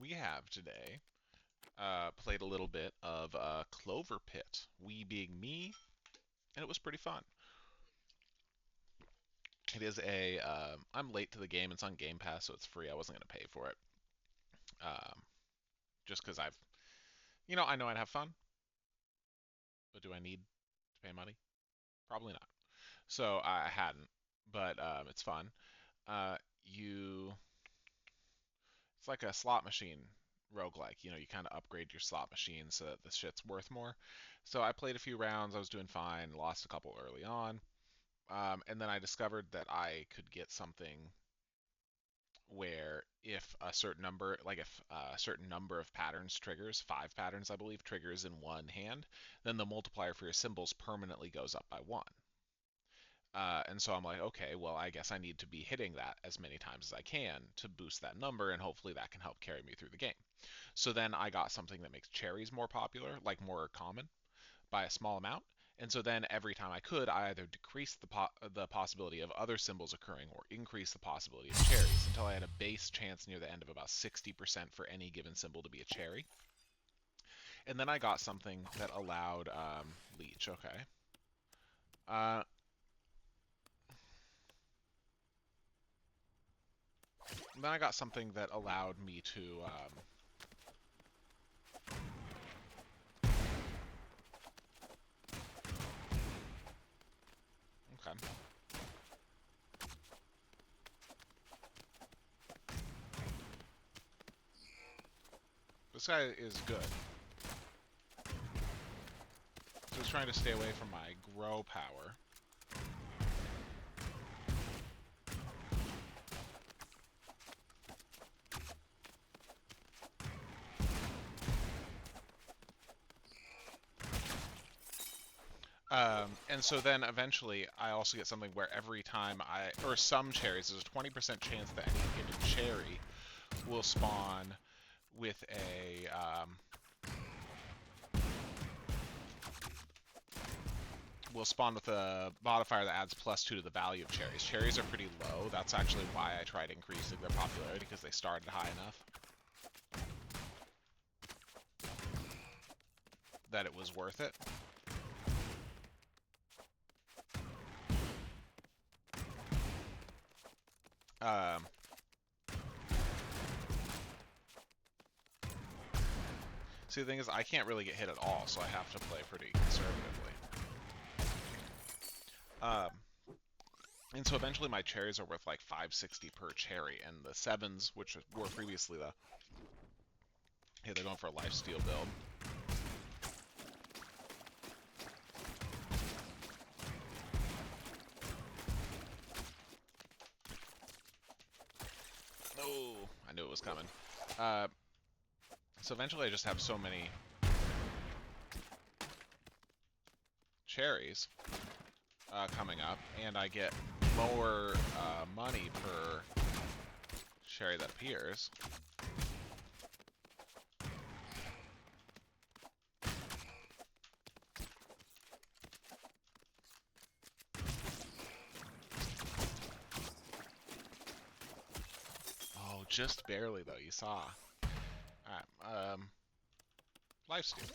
we have today played a little bit of Clover Pit, we being me, and it was pretty fun. It is I'm late to the game. It's on Game Pass, so it's free. I wasn't going to pay for it. Um, just because I know I'd have fun, but do I need to pay money? Probably not. So I hadn't, but it's fun. You, it's like a slot machine roguelike. You kind of upgrade your slot machine so that the shit's worth more. So I played a few rounds. I was doing fine. Lost a couple early on. And then I discovered that I could get something where if a certain number, like if a certain number of patterns triggers, 5 patterns I believe, triggers in one hand, then the multiplier for your symbols permanently goes up by 1. And so I'm like, okay, well, I guess I need to be hitting that as many times as I can to boost that number, and hopefully that can help carry me through the game. So then I got something that makes cherries more popular, like more common, by a small amount. And so then every time I could, I either decreased the possibility of other symbols occurring or increase the possibility of cherries until I had a base chance near the end of about 60% for any given symbol to be a cherry. And then I got something that allowed leech. Okay. Uh, then I got something that allowed me to. Okay. This guy is good. So he's trying to stay away from my grow power. And so then eventually I also get something where every time or some cherries, there's a 20% chance that any given cherry will spawn with a modifier that adds +2 to the value of cherries. Cherries are pretty low. That's actually why I tried increasing their popularity, because they started high enough that it was worth it. See, the thing is, I can't really get hit at all, so I have to play pretty conservatively. And so eventually my cherries are worth like 560 per cherry, and the 7s, which were previously they're going for a lifesteal build. Oh, I knew it was coming. So eventually I just have so many cherries coming up, and I get more money per cherry that appears. Oh, just barely though, you saw. Alright, lifesteal.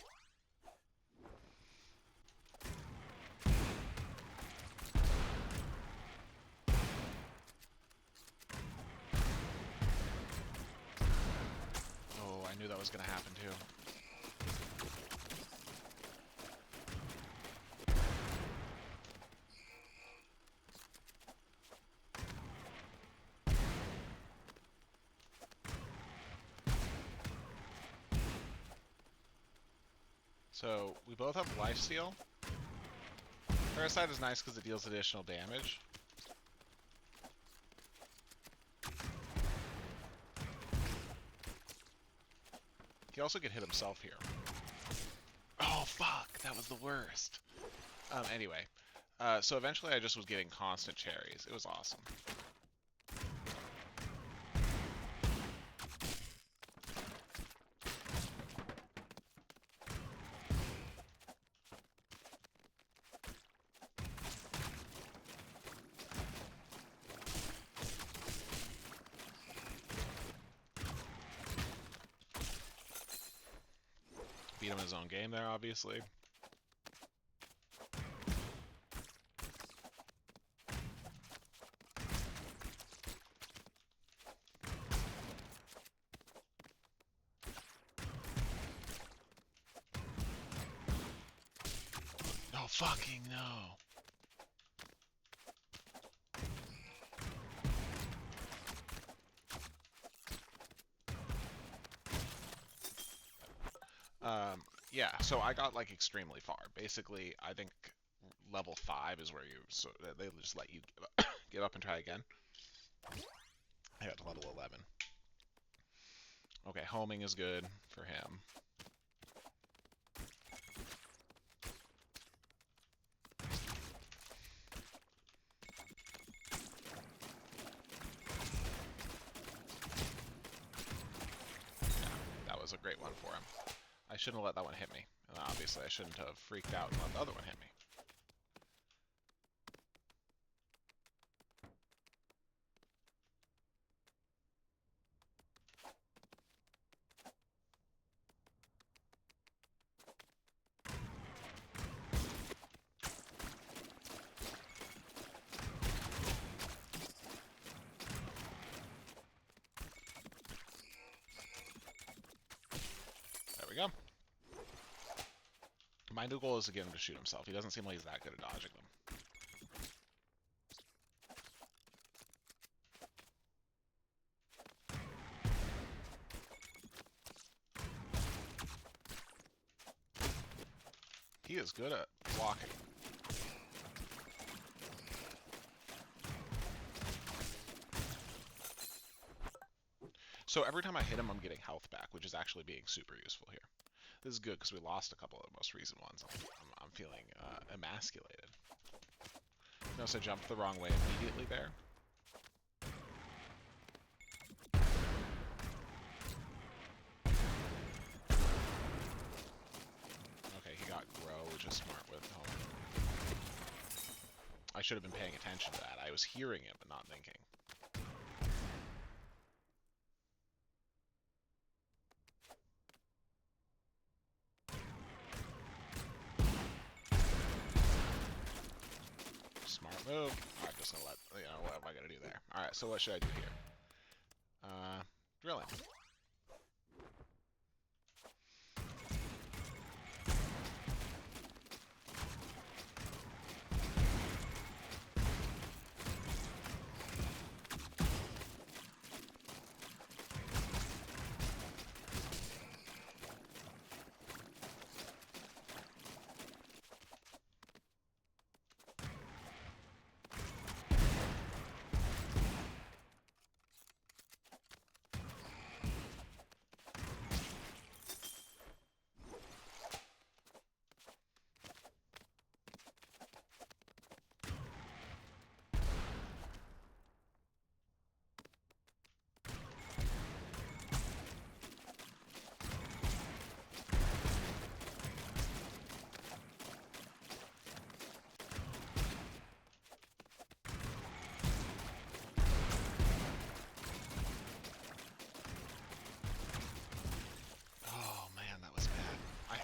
Oh, I knew that was gonna happen too. So, we both have lifesteal. Parasite is nice because it deals additional damage. He also could hit himself here. Oh, fuck! That was the worst. Anyway. So eventually I just was getting constant cherries. It was awesome. beat him in his own game there, obviously. Oh, fucking no. Yeah, so I got like extremely far. Basically, I think level 5 is where they just let you give up and try again. I got to level 11. Okay, homing is good for him. That was a great one for him. I shouldn't have let that one hit me. And obviously I shouldn't have freaked out and let the other one hit me. There we go. My new goal is to get him to shoot himself. He doesn't seem like he's that good at dodging them. He is good at walking. So every time I hit him, I'm getting health back, which is actually being super useful here. This is good because we lost a couple of the most recent ones. I'm feeling emasculated. Notice I jumped the wrong way immediately there. Okay, he got grow, which is smart with home. I should have been paying attention to that. I was hearing it, but not thinking. Smart move. I'm just gonna let, what am I gonna do there? Alright, so what should I do here? Drilling.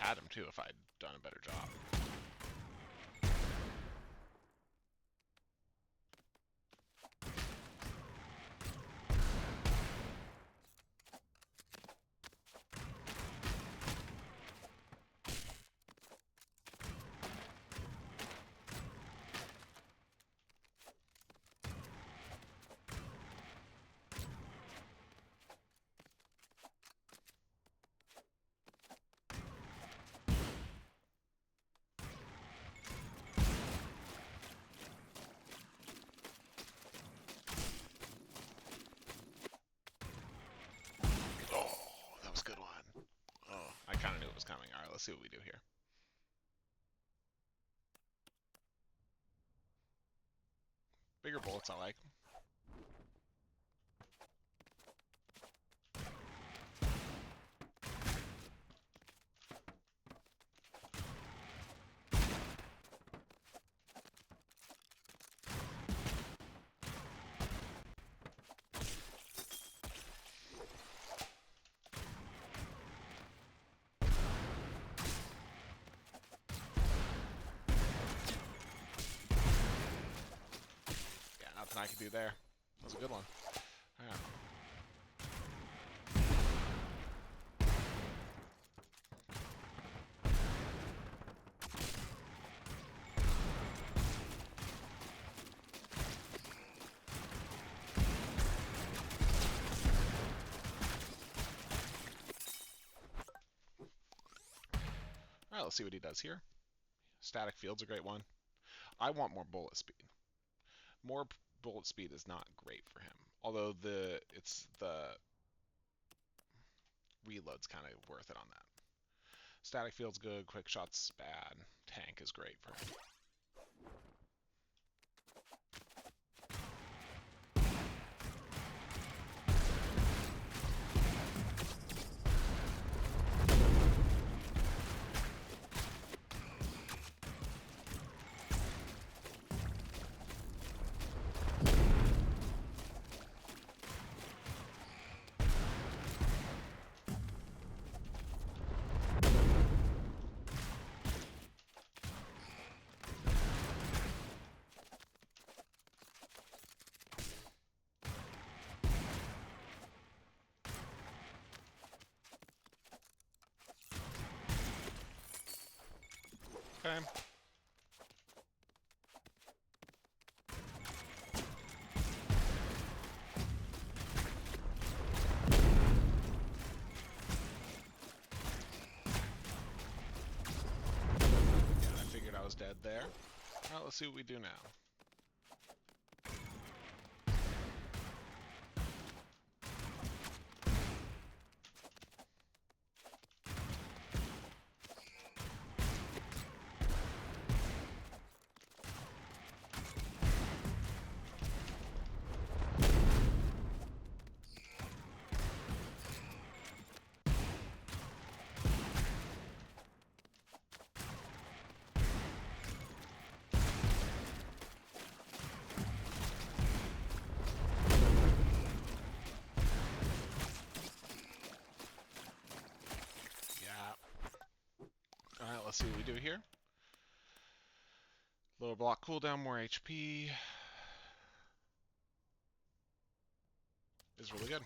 Had him too if I'd done a better job. Good one. Oh, I kind of knew it was coming. All right, let's see what we do here. Bigger bullets I like. do there. That was a good one. Yeah. Alright, let's see what he does here. Static field's a great one. I want more bullet speed. More bullet speed is not great for him. Although the reload's kind of worth it on that. Static field's good, quick shot's bad. Tank is great for him. Okay. I figured I was dead there. Alright, let's see what we do now. Alright, let's see what we do here. Lower block cooldown, more HP. Is really good.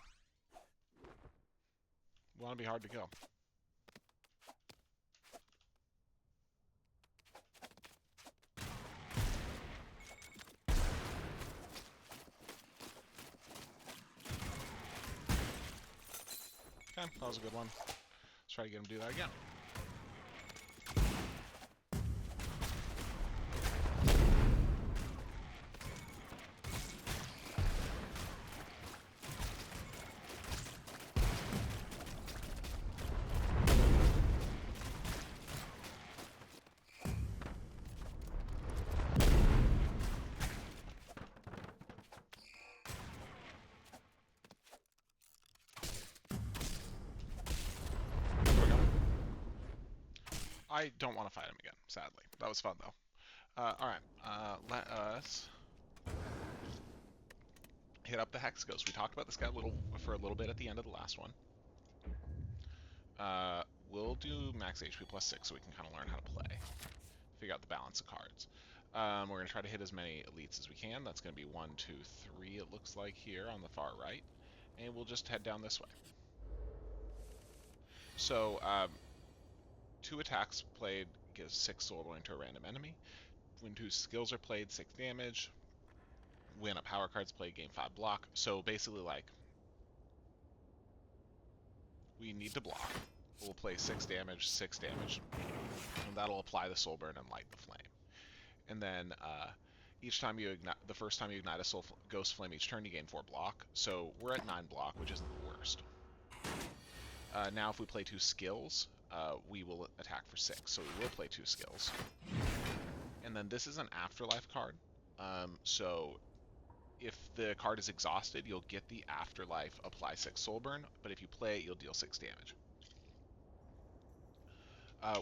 Want to be hard to kill. Okay, that was a good one. Let's try to get him to do that again. I don't want to fight him again, sadly. That was fun, though. Alright, let us hit up the Hexaghost. We talked about this guy for a little bit at the end of the last one. We'll do max HP plus 6 so we can kind of learn how to play. Figure out the balance of cards. We're going to try to hit as many elites as we can. That's going to be 1, 2, 3, it looks like, here on the far right. And we'll just head down this way. So, 2 attacks played gives 6 soul going to a random enemy. When 2 skills are played, 6 damage. When a power card's played, gain 5 block. So basically, like, we need to block. We'll play 6 damage, 6 damage, and that'll apply the soul burn and light the flame. And then each time you ignite, the first time you ignite a soul ghost flame each turn, you gain 4 block. So we're at 9 block, which isn't the worst. Now, if we play 2 skills, we will attack for 6. So we will play 2 skills. And then this is an afterlife card. So if the card is exhausted, you'll get the afterlife, apply 6 soul burn. But if you play it, you'll deal 6 damage.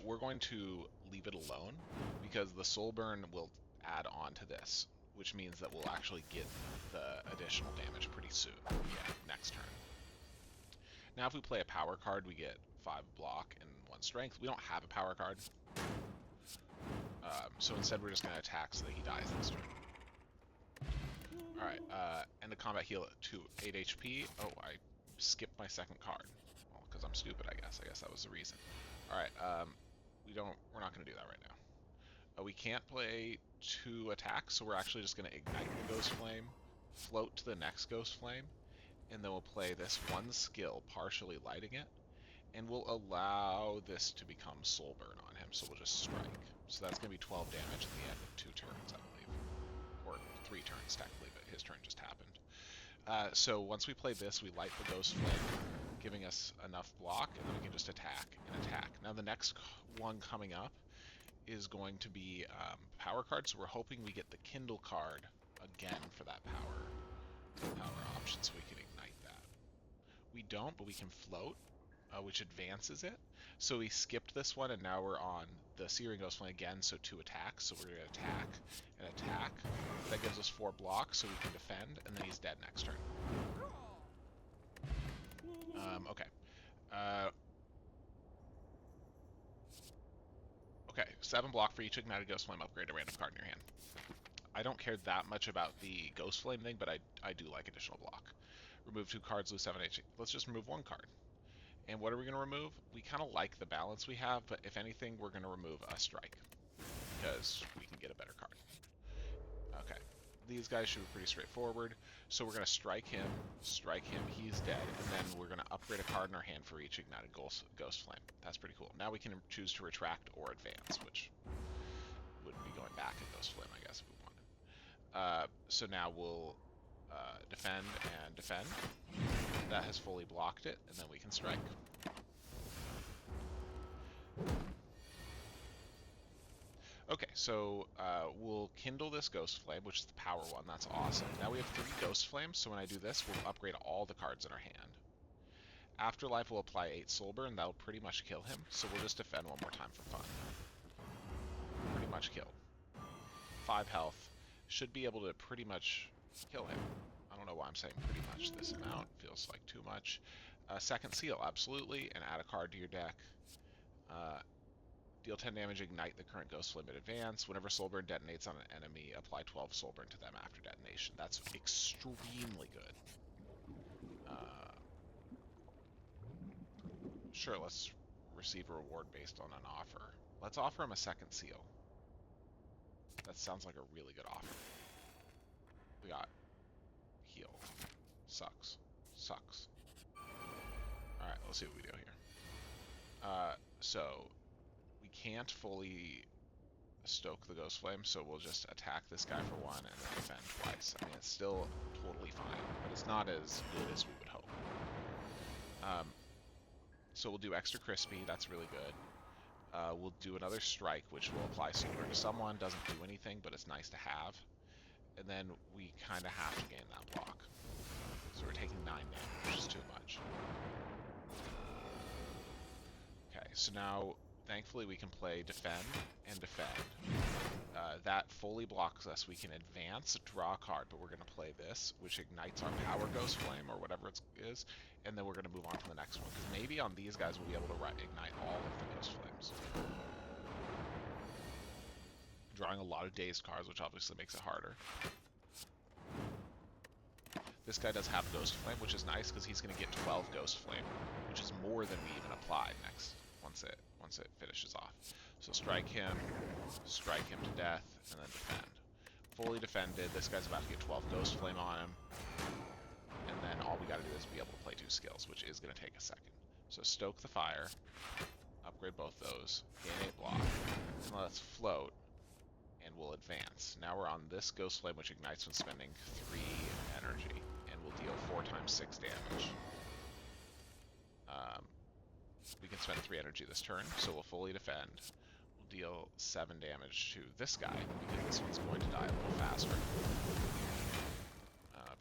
We're going to leave it alone because the soul burn will add on to this, which means that we'll actually get the additional damage pretty soon. Yeah, next turn. Now if we play a power card, we get 5 block and 1 strength. We don't have a power card. So instead we're just going to attack so that he dies this turn. Alright, end of combat heal to 8 HP. Oh, I skipped my second card. Well, because I'm stupid, I guess. I guess that was the reason. Alright, we're not going to do that right now. We can't play 2 attacks, so we're actually just going to ignite the Ghost Flame, float to the next Ghost Flame, and then we'll play this one skill, partially lighting it, and we'll allow this to become Soul Burn on him, so we'll just strike. So that's going to be 12 damage at the end of 2 turns, I believe. Or 3 turns, technically, but his turn just happened. So once we play this, we light the Ghost Flame, giving us enough block, and then we can just attack and attack. Now the next one coming up is going to be power card, so we're hoping we get the Kindle card again for that power option, so we can ignite that. We don't, but we can float, which advances it. So we skipped this one, and now we're on the Searing Ghost Flame again, so 2 attacks. So we're going to attack and attack. That gives us 4 blocks, so we can defend, and then he's dead next turn. Okay. Okay, 7 block for each ignited Ghost Flame. Upgrade a random card in your hand. I don't care that much about the Ghost Flame thing, but I do like additional block. Remove 2 cards, lose 7 HP. Let's just remove 1 card. And what are we going to remove? We kind of like the balance we have, but if anything, we're going to remove a strike, because we can get a better card. Okay, these guys should be pretty straightforward. So we're going to strike him, he's dead, and then we're going to upgrade a card in our hand for each ignited Ghost Flame. That's pretty cool. Now we can choose to retract or advance, which would be going back at Ghost Flame, I guess, if we wanted. So now we'll defend and defend. That has fully blocked it, and then we can strike. Okay, so we'll kindle this Ghost Flame, which is the power one. That's awesome. Now we have 3 Ghost Flames, so when I do this, we'll upgrade all the cards in our hand. Afterlife will apply 8 Soul Burn. That'll pretty much kill him, so we'll just defend one more time for fun. Pretty much killed. 5 health. Should be able to pretty much kill him. I don't know why I'm saying pretty much. This amount feels like too much. Second Seal, absolutely, and add a card to your deck. Deal 10 damage, ignite the current Ghost Flame at advance. Whenever Soul Burn detonates on an enemy, apply 12 Soul Burn to them after detonation. That's extremely good. Sure, let's receive a reward based on an offer. Let's offer him a second seal. That sounds like a really good offer. We got heal. Sucks. Sucks. Alright, let's see what we do here. So we can't fully stoke the Ghost Flame, so we'll just attack this guy for 1 and then defend twice. I mean, it's still totally fine, but it's not as good as we would hope. So we'll do Extra Crispy, that's really good. We'll do another Strike, which will apply Soul Burn to someone, doesn't do anything, but it's nice to have. And then we kind of have to gain that block. So we're taking 9 damage, which is too much. Okay, so now, thankfully we can play Defend and Defend. That fully blocks us. We can advance, draw a card, but we're going to play this, which ignites our Power Ghost Flame, or whatever it is, and then we're going to move on to the next one, because maybe on these guys we'll be able to ignite all of the Ghost Flames. Drawing a lot of dazed cards, which obviously makes it harder. This guy does have Ghost Flame, which is nice, because he's going to get 12 Ghost Flame, which is more than we even applied next, once it finishes off. So strike him to death, and then defend. Fully defended. This guy's about to get 12 Ghost Flame on him. And then all we gotta do is be able to play 2 skills, which is gonna take a second. So stoke the fire, upgrade both those, gain 8 block, and let's float, and we'll advance. Now we're on this Ghost Flame, which ignites when spending 3 energy, and we'll deal 4 times 6 damage. We can spend 3 energy this turn, so we'll fully defend. We'll deal 7 damage to this guy, because this one's going to die a little faster.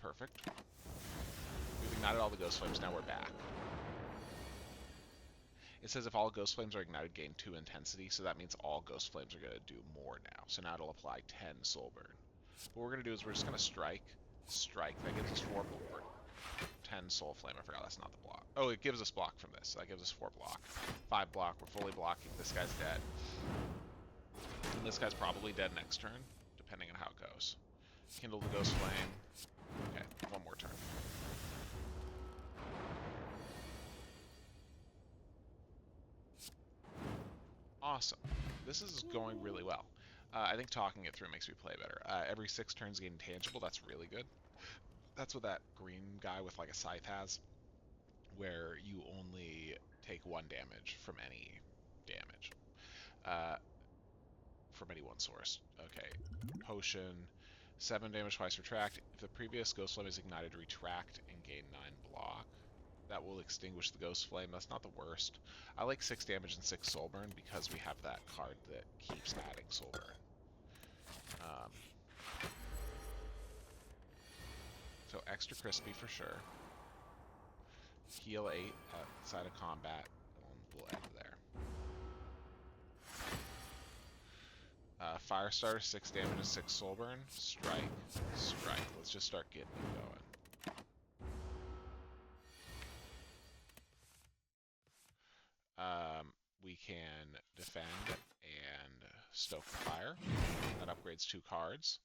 Perfect. We've ignited all the Ghost Flames, now we're back. It says if all Ghost Flames are ignited, gain 2 intensity, so that means all Ghost Flames are going to do more now. So now it'll apply 10 Soul Burn. What we're going to do is we're just going to strike, that gives us 4 block. 10 Soul Flame, I forgot that's not the block. Oh, it gives us block from this, so that gives us 4 block. 5 block, we're fully blocking, this guy's dead. And this guy's probably dead next turn, depending on how it goes. Kindle the Ghost Flame, Okay, one more turn. Awesome. This is going really well. I think talking it through makes me play better. Every 6 turns gain intangible. That's really good. That's what that green guy with like a scythe has, where you only take 1 damage from any damage. Uh, from any one source. Okay. Potion. 7 damage twice retract. If the previous ghost flame is ignited, retract and gain 9 block. That will extinguish the ghost flame. That's not the worst. I like 6 damage and 6 soul burn because we have that card that keeps adding soul burn. So extra crispy for sure. Heal 8 outside of combat, and we'll end there. Firestarter, 6 damage and 6 soul burn. Strike, strike. Let's just start getting it going. We can defend and stoke the fire. That upgrades 2 cards.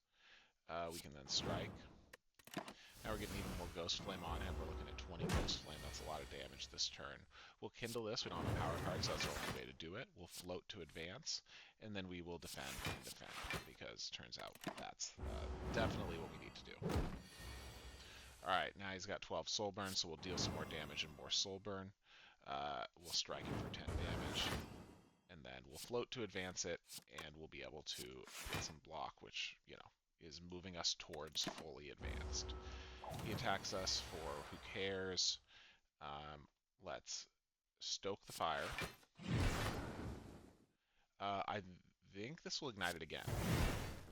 We can then strike. Now we're getting even more Ghost Flame on him. We're looking at 20 Ghost Flame. That's a lot of damage this turn. We'll Kindle this. We don't have a power card, so that's the only way to do it. We'll float to advance, and then we will defend and defend, because turns out that's definitely what we need to do. Alright, now he's got 12 Soul Burn, so we'll deal some more damage and more Soul Burn. We'll strike him for 10 damage, and then we'll float to advance it, and we'll be able to get some block, which, you know, is moving us towards fully advanced. He attacks us for who cares. Let's stoke the fire. I think this will ignite it again.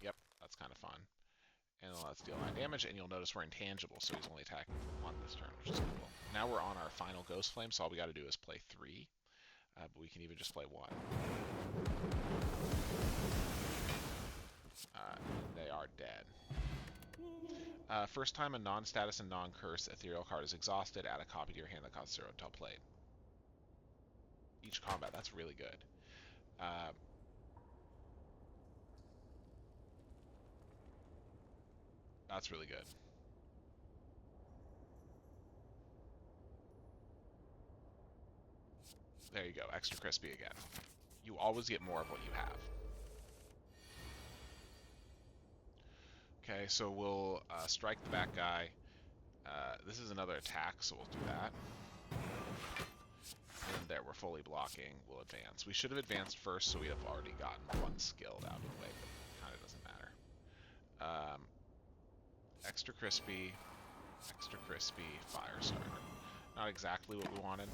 Yep, that's kind of fun. And let's deal 9 damage, and you'll notice we're intangible, so he's only attacking for 1 this turn, which is cool. Now we're on our final Ghost Flame, so all we got to do is play 3. But we can even just play 1. They are dead. First time a non-status and non-curse ethereal card is exhausted, add a copy to your hand that costs 0 until played. Each combat, that's really good. That's really good. There you go, extra crispy again. You always get more of what you have. Okay, so we'll strike the back guy. This is another attack, so we'll do that. And there, we're fully blocking. We'll advance. We should have advanced first, so we'd have already gotten 1 skilled out of the way, but it kind of doesn't matter. Extra crispy, Firestarter. Not exactly what we wanted,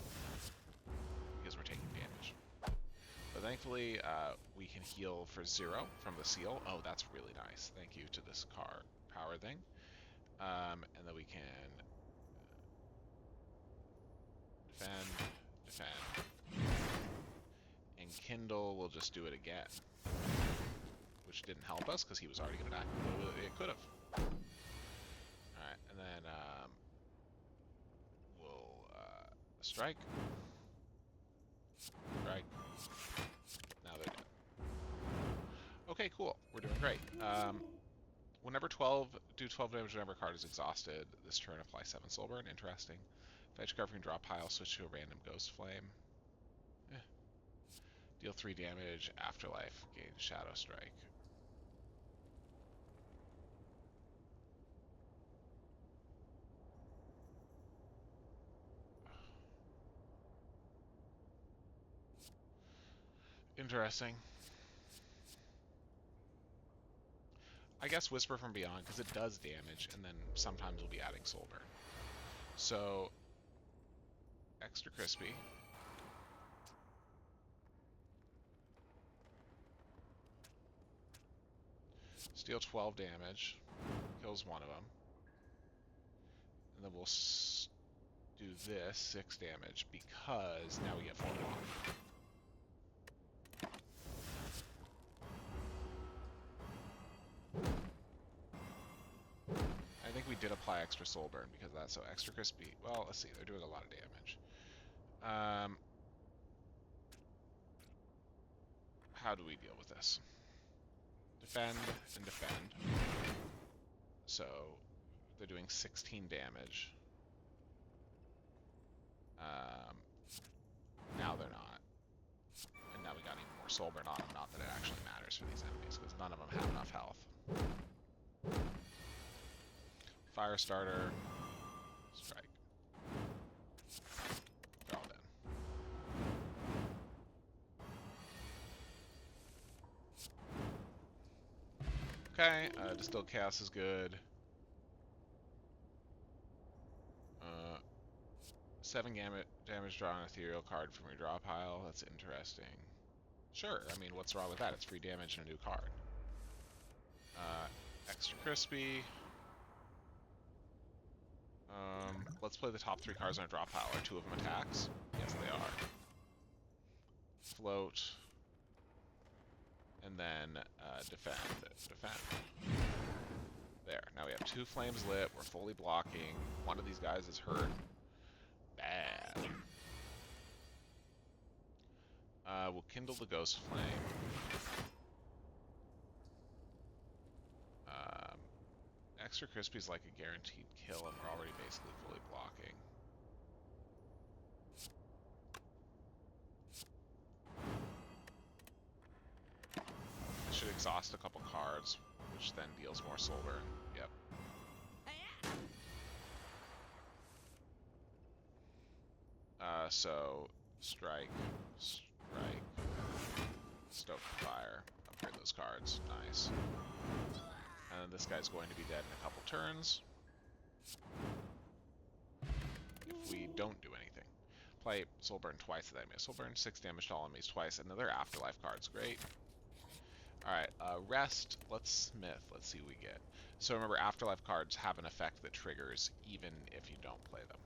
because we're taking damage. But thankfully, we can heal for 0 from the seal. Oh, that's really nice. Thank you to this power thing. And then we can defend, and Kindle will just do it again. Which didn't help us, because he was already going to die. It could have. Alright, and then we'll strike. Strike. Now they're dead. Okay, cool. We're doing great. Whenever 12 damage whenever a card is exhausted, this turn apply 7 soul burn. Interesting. Fetch card from draw pile, switch to a random Ghost Flame. Deal 3 damage, Afterlife, gain Shadow Strike. Interesting. I guess Whisper from Beyond, because it does damage, and then sometimes we'll be adding Soul Burn. So, extra crispy. Steal 12 damage. Kills one of them. And then we'll do this, 6 damage, because now we get 4 block. I think we did apply extra soul burn because of that, so extra crispy. Well, let's see, they're doing a lot of damage. How do we deal with this? Defend and defend. So They're doing 16 damage. Now they're not. And now we got even more soul burn on them. Not that it actually matters for these enemies, because none of them have enough health. Fire starter. Strike. They're all dead. Okay, Distilled Chaos is good. 7 damage draw an ethereal card from your draw pile. That's interesting. Sure, I mean, what's wrong with that? It's free damage and a new card. Extra crispy. Let's play the top 3 cards on our draw pile. Are 2 of them attacks? Yes, they are. Float. And then defend. There. Now we have 2 flames lit. We're fully blocking. One of these guys is hurt. Bad. We'll kindle the ghost flame. Extra crispy is like a guaranteed kill, and we're already basically fully blocking. I should exhaust a couple cards, which then deals more soul burn. Yep. So strike, stoke fire, upgrade those cards. Nice. And this guy's going to be dead in a couple turns. If we don't do anything. Play soul burn twice to that enemy. Soul burn 6 damage to all enemies twice, and they're afterlife cards. Great. Alright, rest. Let's smith. Let's see what we get. So remember, afterlife cards have an effect that triggers even if you don't play them.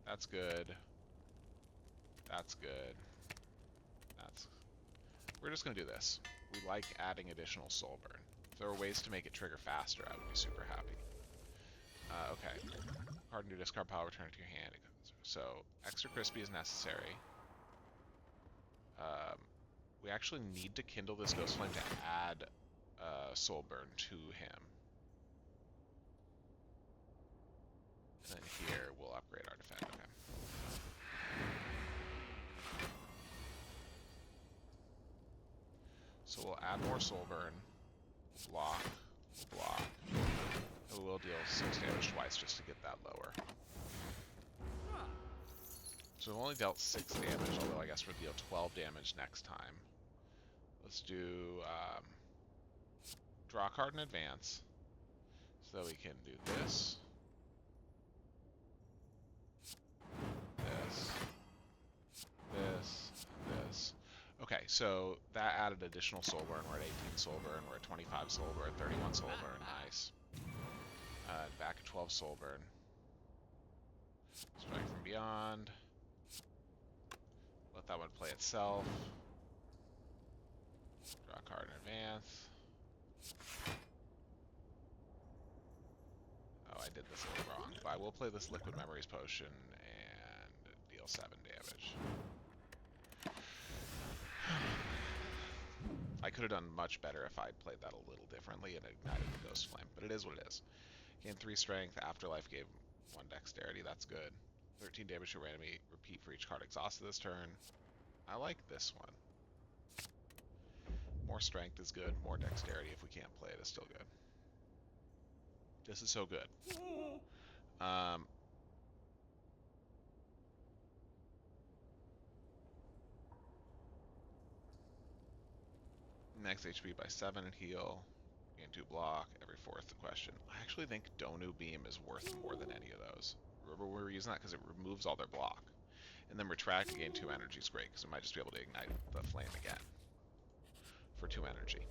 That's good. That's good. We're just going to do this. We like adding additional soul burn. If there were ways to make it trigger faster, I would be super happy. Okay. Card new discard pile, return it to your hand. So, extra crispy is necessary. We actually need to kindle this ghost flame to add soul burn to him. And then here, we'll upgrade our defend. Okay. So we'll add more soul burn, block, and we'll deal 6 damage twice just to get that lower. So we've only dealt 6 damage, although I guess we'll deal 12 damage next time. Let's do draw a card in advance, so we can do this, this. Okay, so that added additional soul burn. We're at 18 soul burn. We're at 25 soul burn. 31 soul burn. Nice. Back at 12 soul burn. Strike from beyond. Let that one play itself. Draw a card in advance. Oh, I did this a little wrong. But I will play this Liquid Memories potion and deal 7 damage. I could have done much better if I'd played that a little differently and ignited the Ghost Flame, but it is what it is. Gain 3 strength, Afterlife gave 1 dexterity, that's good. 13 damage to your enemy, repeat for each card exhausted this turn. I like this one. More strength is good, more dexterity if we can't play it is still good. This is so good. Max HP by 7 and heal. Gain 2 block, every 4th question. I actually think Donu Beam is worth more than any of those. Remember, we were using that because it removes all their block. And then Retract to gain 2 energy is great, because we might just be able to ignite the flame again for 2 energy.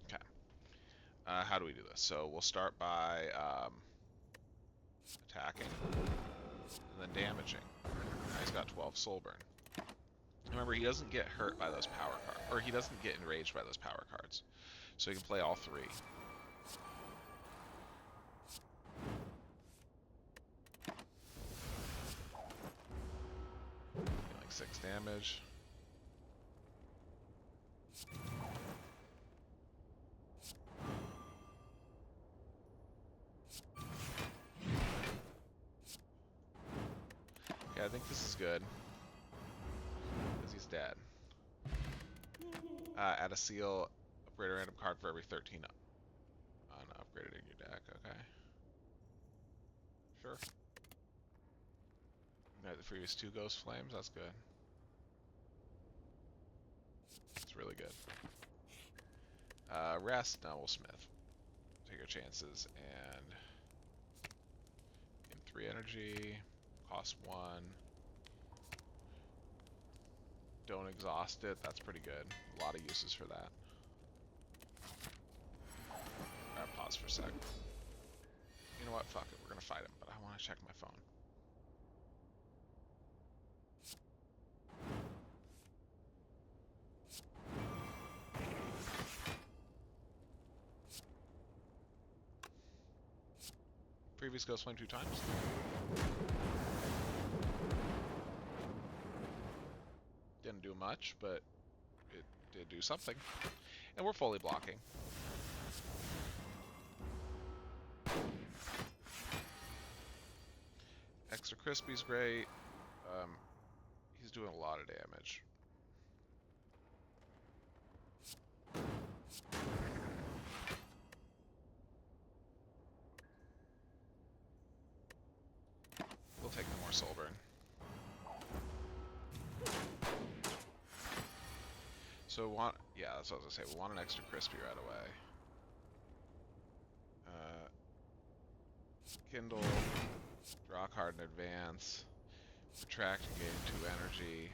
Okay. How do we do this? So we'll start by attacking, and then damaging. Now he's got 12 soul burn. Remember, he doesn't get hurt by those power cards, or he doesn't get enraged by those power cards. So he can play all 3. Like 6 damage. Yeah, I think this is good. Because he's dead. Add a seal, upgrade a random card for every 13 upgraded in your deck. Okay. Sure. Ignite the previous 2 Ghost Flames. That's good. That's really good. Rest. No, we'll Smith. Take your chances. And in 3 energy. Cost 1. Don't exhaust it. That's pretty good. A lot of uses for that. Alright, pause for a sec. You know what? Fuck it. We're gonna fight him, but I want to check my phone. Previous Ghost Flame 2 times. Didn't do much, but it did do something. And we're fully blocking. Extra Crispy's great. He's doing a lot of damage. We'll take no more soul burn. So yeah, that's what I was gonna say. We want an extra crispy right away. Kindle, draw a card in advance, retract and gain 2 energy.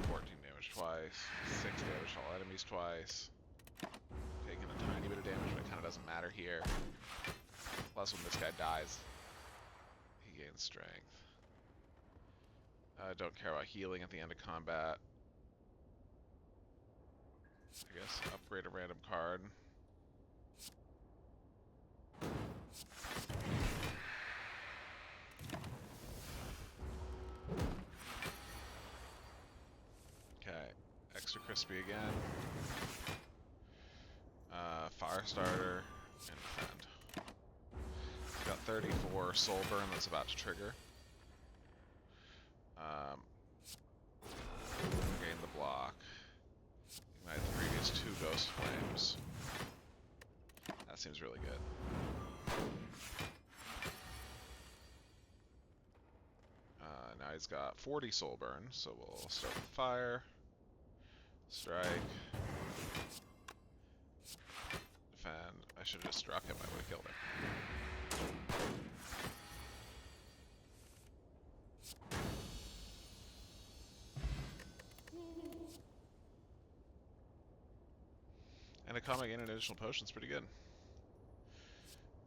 14 damage twice, 6 damage to all enemies twice. Taking a tiny bit of damage, but it kind of doesn't matter here. Plus, when this guy dies, he gains strength. Don't care about healing at the end of combat. I guess upgrade a random card. Okay, extra crispy again. Fire starter and defend. He's got 34 soul burn that's about to trigger. Gain the block. Ignite the previous 2 ghost flames. That seems really good. Now he's got 40 soul burn, so we'll start with fire. Strike. Defend. I should have just struck him, I would have killed him. And a comic and an additional potion's pretty good.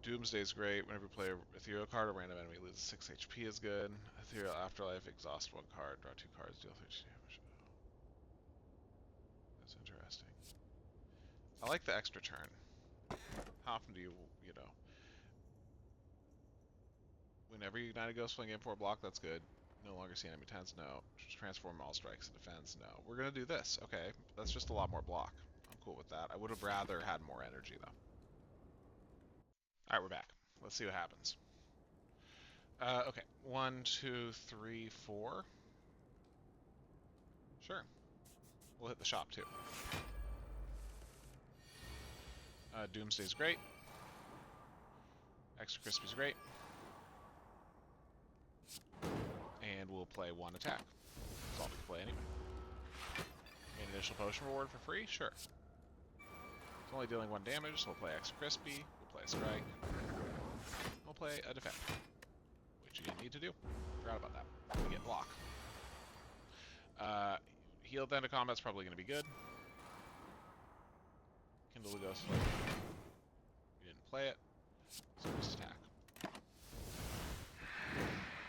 Doomsday's great. Whenever you play an ethereal card, a random enemy loses 6 HP is good. Ethereal Afterlife, exhaust 1 card, draw 2 cards, deal 30 damage. That's interesting. I like the extra turn. How often do you know... Whenever you ignite a Ghost Flame game 4 block, that's good. No longer see enemy tens, no. Just transform all strikes to defense, no. We're gonna do this, okay. That's just a lot more block. I'm cool with that. I would have rather had more energy, though. Alright, we're back. Let's see what happens. Okay. 1, 2, 3, 4. Sure. We'll hit the shop, too. Doomsday's great. Extra Crispy's great. And we'll play 1 attack. That's all we can play anyway. An additional potion reward for free? Sure. It's only dealing 1 damage, so we'll play Extra Crispy. We'll play a strike. We'll play a defend. Which you didn't need to do. Forgot about that. We get block. Heal at the end of combat's probably going to be good. Kindle the Ghost Flame. We didn't play it, so just attack.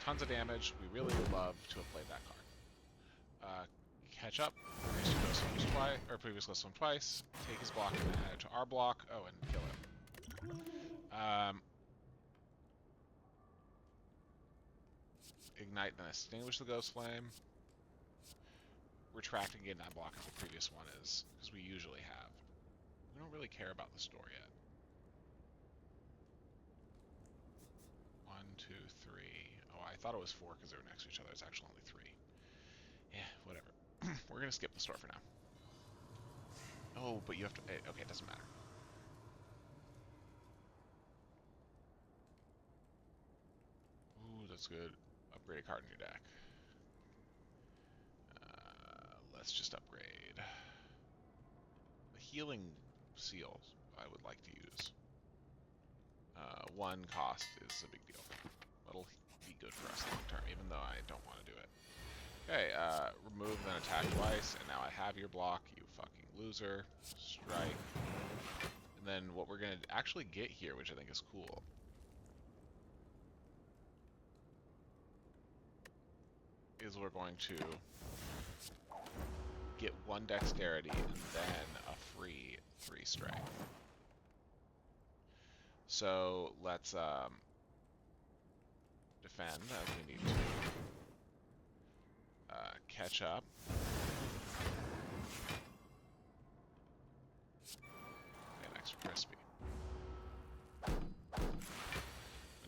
Tons of damage. We really would love to have played that card. Catch up. Previous Ghost Flames twice, or previous Ghost Flame twice. Take his block and add it to our block. Oh, and kill him. Ignite, then extinguish the Ghost Flame. Retract and gain that block as the previous one is, because we usually have. We don't really care about the store yet. 2, 3. Oh, I thought it was 4 because they were next to each other. It's actually only 3. Yeah, whatever. We're gonna skip the store for now. Oh, but you have to. Okay, it doesn't matter. Ooh, that's good. Upgrade a card in your deck. Let's just upgrade. The healing seal I would like to use. 1 cost is a big deal. It'll be good for us long term, even though I don't want to do it. Okay, remove then attack twice, and now I have your block, you fucking loser. Strike. And then what we're going to actually get here, which I think is cool, is we're going to get 1 dexterity and then a free 3 strength. So let's defend as we need to. Catch up. And extra crispy.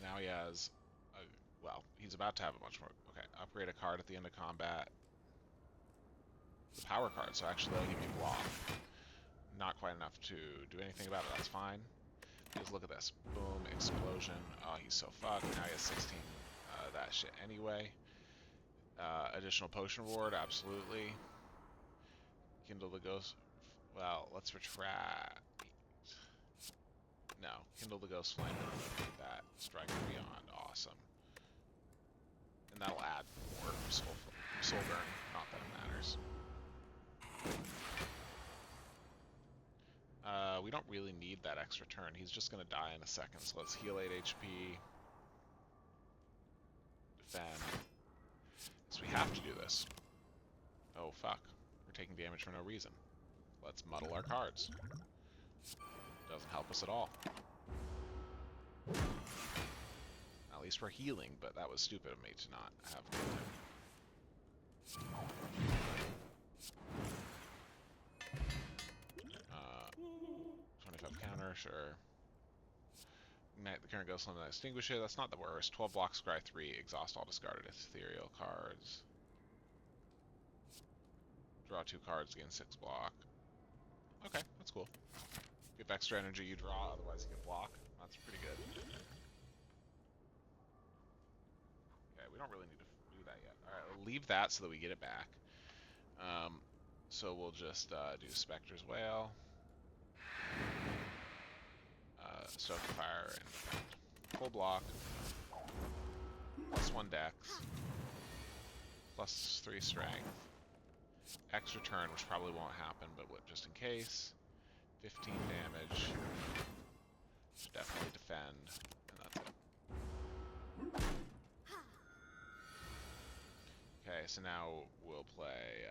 Now he has, well, he's about to have a bunch more. Okay, upgrade a card at the end of combat. The power card, so actually that'll give me block. Not quite enough to do anything about it, that's fine. Just look at this. Boom, explosion. Oh, he's so fucked. Now he has 16 that shit anyway. Additional potion reward, absolutely. Kindle the Ghost. Well, let's retract. No, Kindle the Ghost Flame. That Strike Beyond, awesome. And that'll add more soul burn. Not that it matters. We don't really need that extra turn. He's just going to die in a second. So let's heal 8 HP. Defend. So we have to do this. Oh, fuck. We're taking damage for no reason. Let's muddle our cards. Doesn't help us at all. At least we're healing, but that was stupid of me to not have him. 25 counter, sure. Ignite the current ghost limit and extinguish it. That's not the worst. 12 blocks, scry 3, exhaust all discarded ethereal cards. Draw 2 cards, gain 6 block. Okay, that's cool. Give extra energy you draw, otherwise you get block. That's pretty good. Okay, we don't really need to do that yet. Alright, we'll leave that so that we get it back. So we'll just do Spectre's Wail. Stoke Fire and defend. Full block. +1 dex. +3 strength. Extra turn, which probably won't happen, but just in case. 15 damage. Should definitely defend, and that's it. Okay, so now we'll play.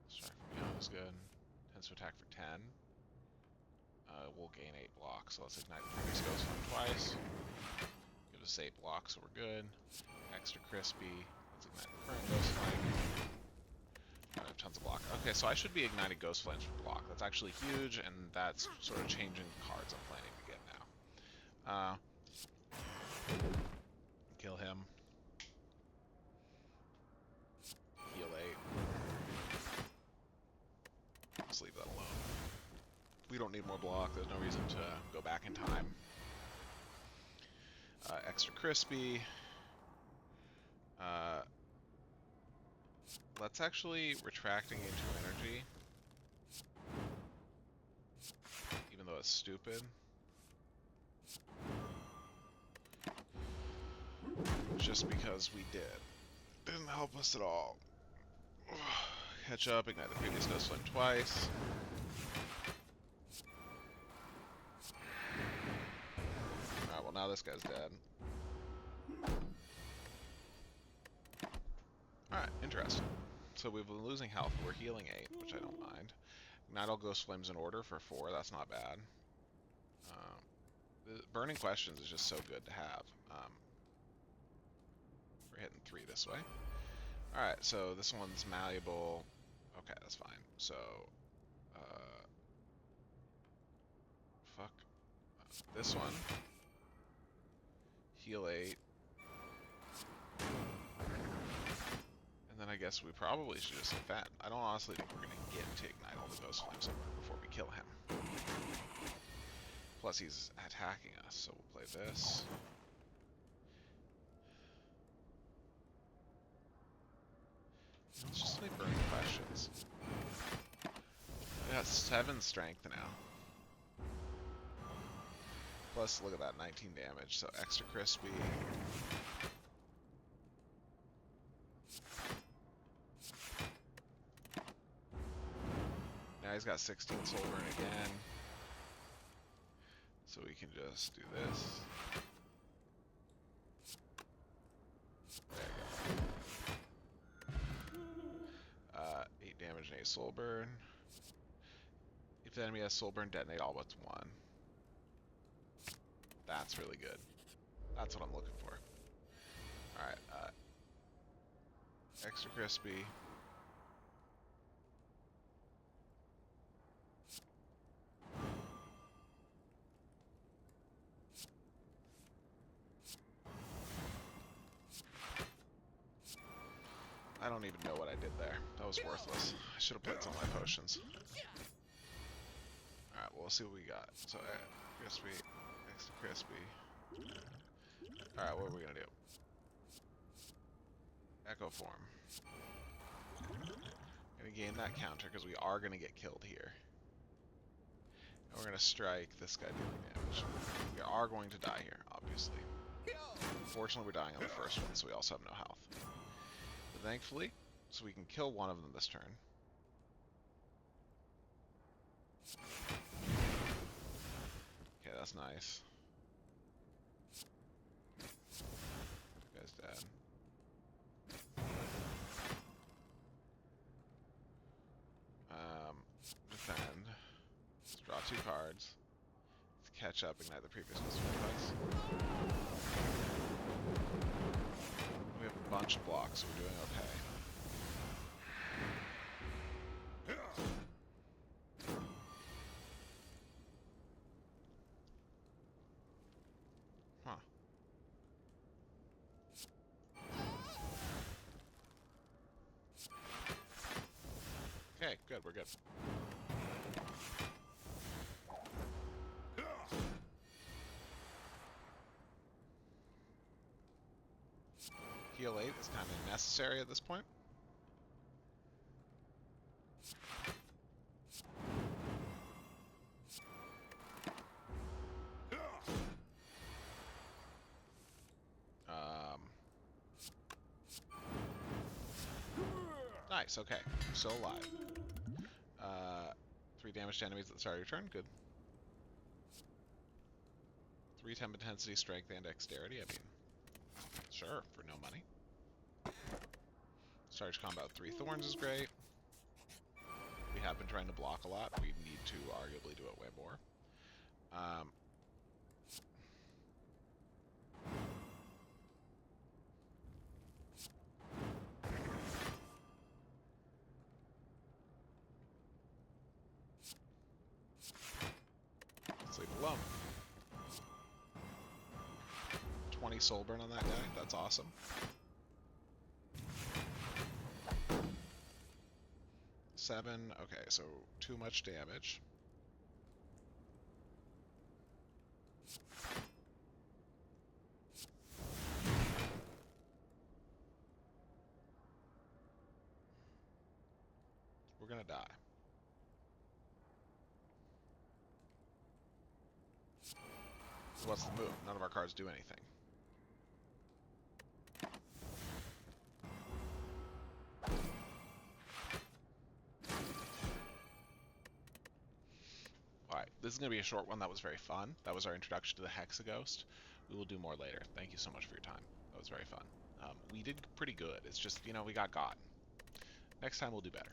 Strike from Beyond is good. Tends to attack for 10. We'll gain 8 blocks, so let's ignite the previous Ghost Flame twice. Give us 8 blocks, so we're good. Extra crispy. Let's ignite the current Ghost Flame. I have tons of block. Okay, so I should be igniting Ghost Flames for block. That's actually huge, and that's sort of changing the cards I'm planning to get now. Kill him. Heal 8. Just leave that alone. We don't need more block. There's no reason to go back in time. Extra crispy. Let's actually retracting into energy. Even though it's stupid. Just because we did. Didn't help us at all. Catch up, ignite the previous Ghost Flame twice. Alright, well now this guy's dead. Alright, interesting. So we've been losing health, we're healing 8, which I don't mind. Ignite all Ghost Flames in order for 4, that's not bad. The Burning Questions is just so good to have. We're hitting 3 this way. Alright, so this one's malleable. Okay, that's fine. So, fuck This one. Heal 8. And then I guess we probably should just defend. I don't honestly think we're going to get to ignite all the Ghost Flames before we kill him. Plus he's attacking us, so we'll play this. It's just any burning questions. We got 7 strength now. Plus, look at that, 19 damage, so extra crispy. Now he's got 16 soul burn again. So we can just do this. There you go. 8 damage and 8 soul burn. If the enemy has soul burn, detonate all but 1. That's really good. That's what I'm looking for. Alright, extra crispy. I don't even know what I did there. That was worthless. I should have played some of my potions. Alright, well, we'll see what we got. So, crispy, extra crispy. Alright, what are we gonna do? Echo form. Gonna gain that counter because we are gonna get killed here. And we're gonna strike this guy dealing damage. We are going to die here, obviously. Unfortunately, we're dying on the first one, so we also have no health. But thankfully, so we can kill one of them this turn. Okay, that's nice. This guy's dead. Defend. Let's draw 2 cards. Let's catch up, ignite the previous effects. We have a bunch of blocks, so we're doing okay. Huh. Okay, good, we're good. Heal 8 is kind of necessary at this point. Nice, okay. Still alive. 3 damage to enemies at the start of your turn, good. 3 temp intensity, strength, and dexterity, I mean, sure, for no money. Charge combat with 3 thorns is great. We have been trying to block a lot. We need to arguably do it way more. Let's leave it alone. 20 soul burn on that guy. That's awesome. Seven. Okay, so too much damage. We're gonna die. So what's the move? None of our cards do anything. Alright, this is going to be a short one. That was very fun. That was our introduction to the Hexaghost. We will do more later. Thank you so much for your time. That was very fun. We did pretty good. It's just, you know, we got. Next time we'll do better.